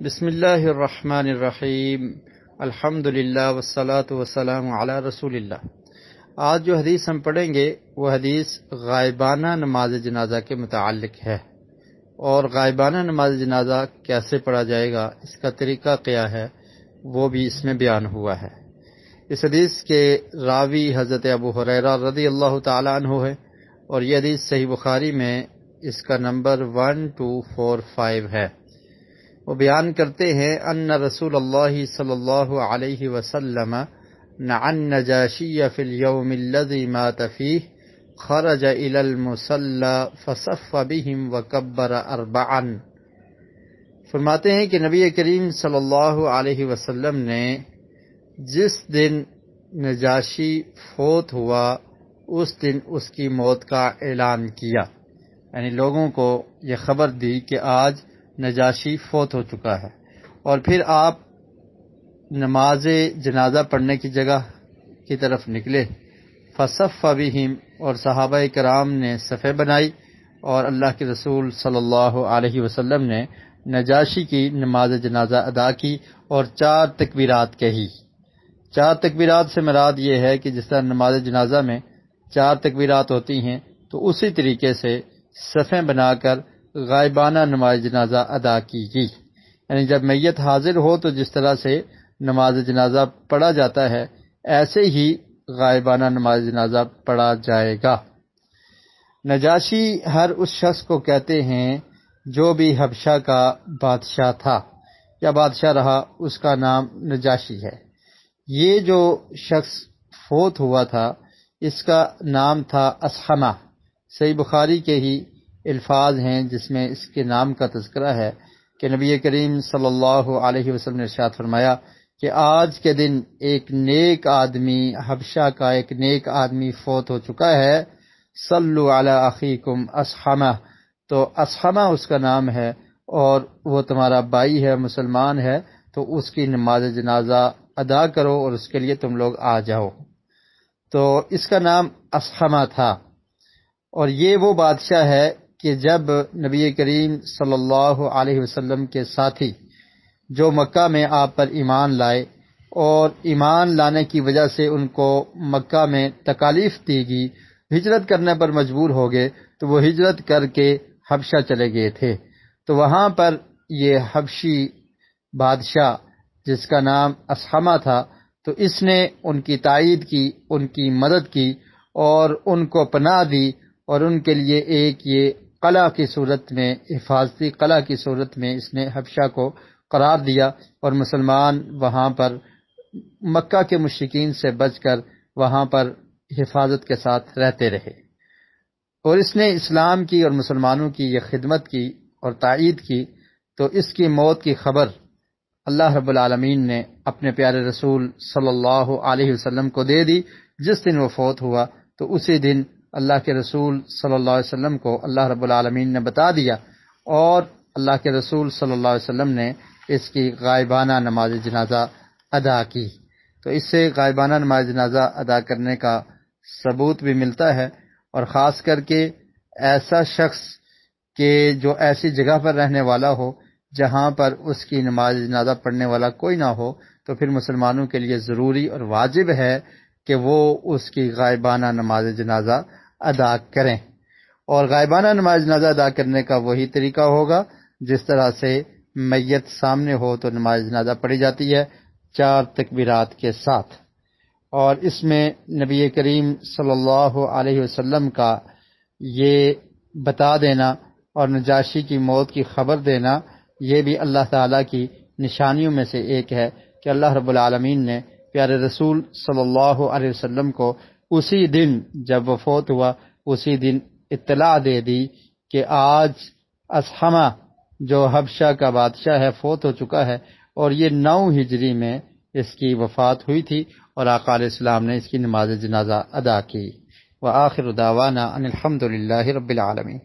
بسم اللہ الرحمن الرحیم، الحمد للہ والصلاة والسلام علی رسول اللہ۔ آج جو حدیث ہم پڑھیں گے وہ حدیث غائبانہ نماز جنازہ کے متعلق ہے، اور غائبانہ نماز جنازہ کیسے پڑھا جائے گا، اس کا طریقہ کیا ہے، وہ بھی اس میں بیان ہوا ہے۔ اس حدیث کے راوی حضرت ابو ہریرہ رضی اللہ تعالی عنہ ہے، اور یہ حدیث صحیح بخاری میں اس کا نمبر 1245 ہے۔ وہ بیان کرتے ہیں ان رسول اللہ صلی اللہ علیہ وسلم نعى النجاشی فی اليوم الذي مات فیہ خرج الى المصلی فصف بهم وکبر اربعا۔ فرماتے ہیں کہ نبی کریم صلی اللہ علیہ وسلم نے جس دن نجاشی فوت ہوا اس دن اس کی موت کا اعلان کیا، یعنی لوگوں کو یہ خبر دی کہ آج نجاشی فوت ہو چکا ہے، اور پھر آپ نماز جنازہ پڑھنے کی جگہ کی طرف نکلے۔ فصف بہم، اور صحابہ کرام نے صفیں بنائی، اور اللہ کے رسول صلی اللہ علیہ وسلم نے نجاشی کی نماز جنازہ ادا کی اور 4 تکبیرات کہی۔ 4 تکبیرات سے مراد یہ ہے کہ جس طرح نماز جنازہ میں 4 تکبیرات ہوتی ہیں، تو اسی طریقے سے صفیں بنا کر غائبانہ نماز جنازہ ادا کی گئی۔ یعنی جب میت حاضر ہو تو جس طرح سے نماز جنازہ پڑھا جاتا ہے، ایسے ہی غائبانہ نماز جنازہ پڑھا جائے گا۔ نجاشی ہر اس شخص کو کہتے ہیں جو بھی حبشہ کا بادشاہ تھا یا بادشاہ رہا، اس کا نام نجاشی ہے۔ یہ جو شخص فوت ہوا تھا اس کا نام تھا اصحمہ۔ صحیح بخاری کے ہی الفاظ ہیں جس میں اس کے نام کا تذکرہ ہے کہ نبی کریم صلی اللہ علیہ وسلم نے ارشاد فرمایا کہ آج کے دن ایک نیک آدمی، حبشہ کا ایک نیک آدمی فوت ہو چکا ہے، صلو علی اخیکم اصحمہ، تو اصحمہ اس کا نام ہے اور وہ تمہارا بھائی ہے، مسلمان ہے، تو اس کی نماز جنازہ ادا کرو اور اس کے لیے تم لوگ آ جاؤ۔ تو اس کا نام اصحمہ تھا، اور یہ وہ بادشاہ ہے کہ جب نبی کریم صلی اللہ علیہ وسلم کے ساتھی جو مکہ میں آپ پر ایمان لائے اور ایمان لانے کی وجہ سے ان کو مکہ میں تکالیف دی گئی، ہجرت کرنے پر مجبور ہو گئے، تو وہ ہجرت کر کے حبشہ چلے گئے تھے۔ تو وہاں پر یہ حبشی بادشاہ جس کا نام اصحمہ تھا، تو اس نے ان کی تائید کی، ان کی مدد کی اور ان کو پناہ دی، اور ان کے لیے ایک یہ قلعہ کی صورت میں، حفاظتی قلعہ کی صورت میں اس نے حبشہ کو قرار دیا، اور مسلمان وہاں پر مکہ کے مشرکین سے بچ کر وہاں پر حفاظت کے ساتھ رہتے رہے۔ اور اس نے اسلام کی اور مسلمانوں کی یہ خدمت کی اور تائید کی، تو اس کی موت کی خبر اللہ رب العالمین نے اپنے پیارے رسول صلی اللہ علیہ وسلم کو دے دی۔ جس دن وہ فوت ہوا تو اسی دن اللہ کے رسول صلی اللہ علیہ وسلم کو اللہ رب العالمین نے بتا دیا، اور اللہ کے رسول صلی اللہ علیہ وسلم نے اس کی غائبانہ نماز جنازہ ادا کی۔ تو اس سے غائبانہ نماز جنازہ ادا کرنے کا ثبوت بھی ملتا ہے، اور خاص کر کے ایسا شخص کہ جو ایسی جگہ پر رہنے والا ہو جہاں پر اس کی نماز جنازہ پڑھنے والا کوئی نہ ہو، تو پھر مسلمانوں کے لیے ضروری اور واجب ہے کہ وہ اس کی غائبانہ نماز جنازہ ادا کریں۔ اور غائبانہ نماز جنازہ ادا کرنے کا وہی طریقہ ہوگا جس طرح سے میت سامنے ہو تو نماز جنازہ پڑھی جاتی ہے 4 تکبیرات کے ساتھ۔ اور اس میں نبی کریم صلی اللہ علیہ وسلم کا یہ بتا دینا اور نجاشی کی موت کی خبر دینا، یہ بھی اللہ تعالیٰ کی نشانیوں میں سے ایک ہے کہ اللہ رب العالمین نے پیارے رسول صلی اللہ علیہ وسلم کو اسی دن جب وہ فوت ہوا اسی دن اطلاع دے دی کہ آج اصحمہ جو حبشہ کا بادشاہ ہے فوت ہو چکا ہے، اور یہ 9 ہجری میں اس کی وفات ہوئی تھی، اور آقا علیہ السلام نے اس کی نماز جنازہ ادا کی۔ وآخر دعوانا ان الحمد للہ رب العالمین۔